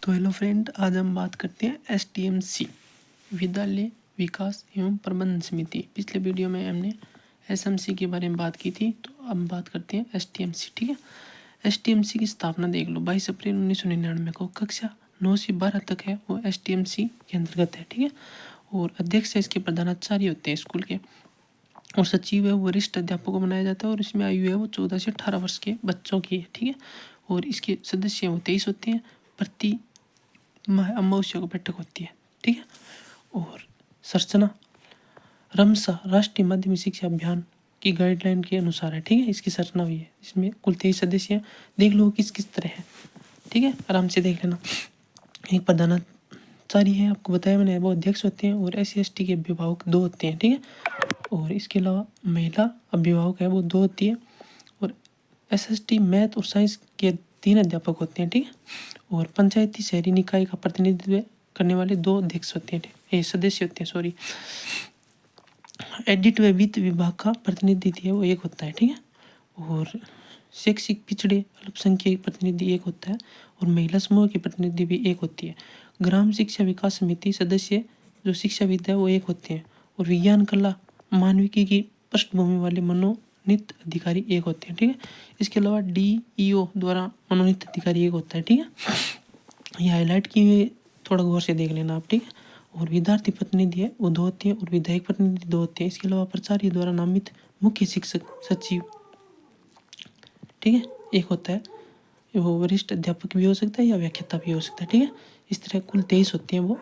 तो hello friend, आज हम बात करते हैं एसटीएमसी विद्यालय विकास एवं प्रबंधन समिति। पिछले वीडियो में हमने एसएमसी के बारे में बात की थी, तो अब बात करते हैं एसटीएमसी। ठीक है, एसटीएमसी की स्थापना देख लो 22 अप्रैल 1999 को। कक्षा 9 से 12 तक है वो एसटीएमसी के अंतर्गत है। ठीक है, और अध्यक्ष है इसके प्रधानाचार्य होते हैं स्कूल के, और सचिव है वो वरिष्ठ अध्यापक को बनाया जाता है, और इसमें आयु है वो 14 से 18 वर्ष के बच्चों की है। ठीक है, और इसके सदस्य वो 23 होते हैं। प्रति अमावस्या को बैठक होती है। ठीक है, और संरचना रमसा राष्ट्रीय माध्यमिक शिक्षा अभियान की गाइडलाइन के अनुसार है। ठीक है, इसकी संरचना हुई है। इसमें कुल 23 सदस्य हैं। देख लो किस किस तरह है। ठीक है, आराम से देख लेना। एक प्रधानाचार्य है, आपको बताया मैंने, वो अध्यक्ष होते हैं, और SC/ST के अभिभावक 2 होते हैं। ठीक है, और इसके अलावा महिला अभिभावक है वो 2 होती है, और SST मैथ और साइंस के 3 अध्यापक होते हैं। ठीक है, और पंचायती शहरी निकाय का प्रतिनिधित्व करने वाले 2 अध्यक्ष होते हैं, सदस्य होते हैं, सॉरी। एडिट व वित्त विभाग का प्रतिनिधित्व है वो 1 होता है। ठीक है, और शैक्षिक पिछड़े अल्पसंख्यक प्रतिनिधि 1 होता है, और महिला समूह की प्रतिनिधि भी 1 होती है। ग्राम शिक्षा विकास समिति सदस्य जो शिक्षाविद है वो 1 होते हैं, और विज्ञान कला मानविकी की पृष्ठभूमि वाले मनोनीत अधिकारी 1 होते हैं। ठीक है, इसके अलावा DEO द्वारा मनोनीत अधिकारी 1 होता है। ठीक है, ये हाईलाइट की हुई, थोड़ा गौर से देख लेना आप। ठीक है, और विद्यार्थी प्रतिनिधि है वो 2 होते हैं, और विधायक प्रतिनिधि 2 होते हैं। इसके अलावा प्राचार्य द्वारा नामित मुख्य शिक्षक सचिव, ठीक है, 1 होता है। वो वरिष्ठ अध्यापक भी हो सकता है या व्याख्याता भी हो सकता है। ठीक है, इस तरह कुल 23 होते हैं वो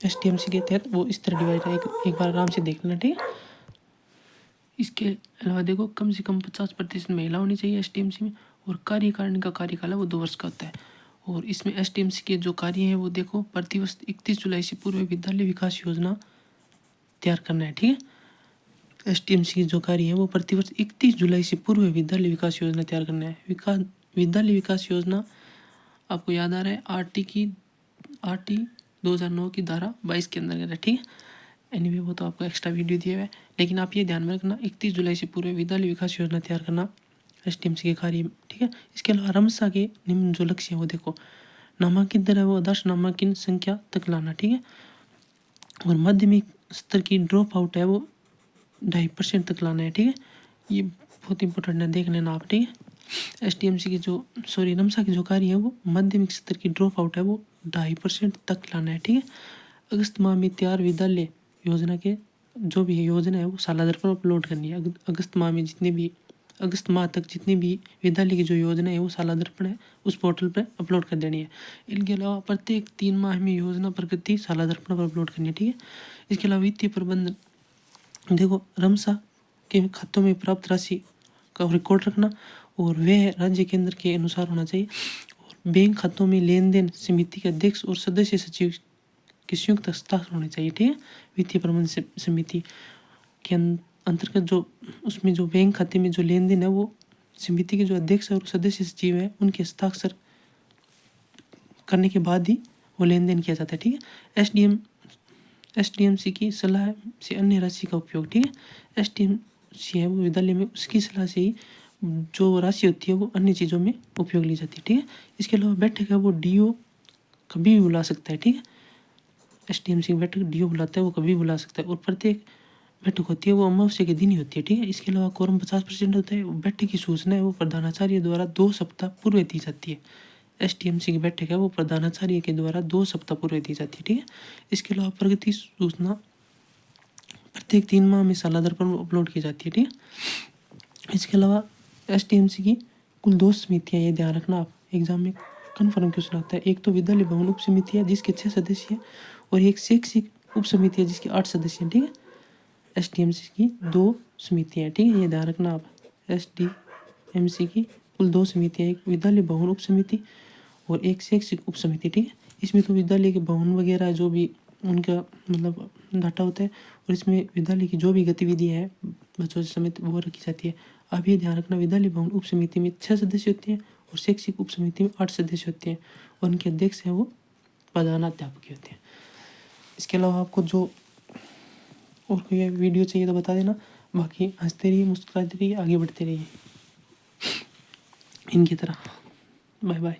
एसटीएमसी के तहत, वो इस तरह डिवाइड है। एक बार आराम से देख लेना। ठीक है, इसके अलावा देखो कम से कम 50% महिला होनी चाहिए एसटीएमसी में, और कार्यकारिणी का कार्यकाल है वो 2 वर्ष का होता है। और इसमें एसटीएमसी के जो कार्य हैं वो देखो, प्रतिवर्ष 31 जुलाई से पूर्व विद्यालय विकास योजना तैयार करना है। ठीक है, एसटीएमसी की जो कार्य है वो प्रतिवर्ष 31 जुलाई से पूर्व विद्यालय विकास योजना तैयार करना है। विद्यालय विकास योजना आपको याद आ रहा है आरटी 2009 की धारा 22 के अंदर है। ठीक है, एनीवे वो तो आपको एक्स्ट्रा वीडियो दिया हुआ है, लेकिन आप ये ध्यान में रखना 31 जुलाई से पूर्व विद्यालय विकास योजना तैयार करना एसटीएमसी के कार्य। ठीक है, इसके अलावा रमसा के निम्न जो लक्ष्य है वो देखो, नामांकित दर है वो 10 नामांकन संख्या तक लाना। ठीक है, और माध्यमिक स्तर की ड्रॉप आउट है वो 2.5% तक लाना है। ठीक है, ये बहुत इंपॉर्टेंट है, देख लेना आप। ठीक है, एसटीएमसी की जो रमसा की जो कार्य है वो माध्यमिक स्तर की ड्रॉप आउट है वो 2.5% तक लाना है। ठीक है, अगस्त माह में तैयार विद्यालय योजना के जो भी योजना है वो सालादर पर अपलोड करनी है। अगस्त माह में अगस्त माह तक जितनी भी विद्यालय की जो योजना है वो सालादर पर है उस पोर्टल पर अपलोड कर देनी है। इनके अलावा प्रत्येक 3 माह में योजना प्रगति सालादर पर अपलोड करनी है। ठीक है, इसके अलावा वित्तीय प्रबंधन देखो, रमसा के खातों में प्राप्त राशि का रिकॉर्ड रखना, और वह राज्य केंद्र के अनुसार होना चाहिए। और बैंक खातों में लेन देन समिति के अध्यक्ष और सदस्य सचिव के संयुक्त हस्ताक्षर होने चाहिए। ठीक है, वित्तीय प्रबंधन समिति के अंतर्गत जो उसमें जो बैंक खाते में जो लेन देन है वो समिति के जो अध्यक्ष और सदस्य सचिव है उनके हस्ताक्षर करने के बाद ही वो लेन देन किया जाता है। ठीक है, एसटीएमसी की सलाह से अन्य राशि का उपयोग। ठीक है, एसटीएमसी है वो विद्यालय में उसकी सलाह से ही जो राशि होती है वो अन्य चीज़ों में उपयोग ली जाती है। ठीक है, इसके अलावा बैठक है वो DO कभी भी बुला सकता है। ठीक है, एसटीएमसी की बैठक DO बुलाता है वो कभी बुला सकता है, और प्रत्येक बैठक होती है वो अमावस्या के दिन ही होती है। ठीक है, इसके अलावा कोरम 50% होता है। बैठक की सूचना है वो प्रधानाचार्य द्वारा 2 सप्ताह पूर्व दी जाती है। एसटीएमसी की बैठक है वो प्रधानाचार्य के द्वारा 2 सप्ताह पूर्व दी जाती है। ठीक है, इसके अलावा प्रगति सूचना प्रत्येक 3 माह में सालादर पर अपलोड की जाती है। ठीक है, इसके अलावा एसटीएमसी की कुल 2 समितियाँ, ये ध्यान रखना आप, एग्जाम में कन्फर्म क्वेश्चन आता है। एक तो विद्यालय भवन उप समिति है जिसके 6 सदस्य हैं, और एक शैक्षिक उप समिति है जिसके 8 सदस्य हैं। ठीक है, एसटीएमसी की 2 समितियाँ हैं। ठीक है, ये ध्यान रखना आप। एसटीएमसी की कुल 2 समितियाँ, एक विद्यालय भवन उप समिति और एक शैक्षिक उप समिति। ठीक है, इसमें तो विद्यालय के भवन वगैरह जो भी उनका मतलब डाटा होता है, और इसमें विद्यालय की जो भी गतिविधियाँ हैं बच्चों से समिति वो रखी जाती है। आप ये ध्यान रखना, विद्यालय भवन उप समिति में 6 सदस्य होते हैं, और शैक्षिक उप समिति में 8 सदस्य होते हैं, और उनके अध्यक्ष हैं वो प्रधानाध्यापक होते हैं। इसके अलावा आपको जो और कोई वीडियो चाहिए तो बता देना, बाकी हंसते रहिए, मुस्कुराते रहिए, आगे बढ़ते रहिए इनकी तरह। Bye bye.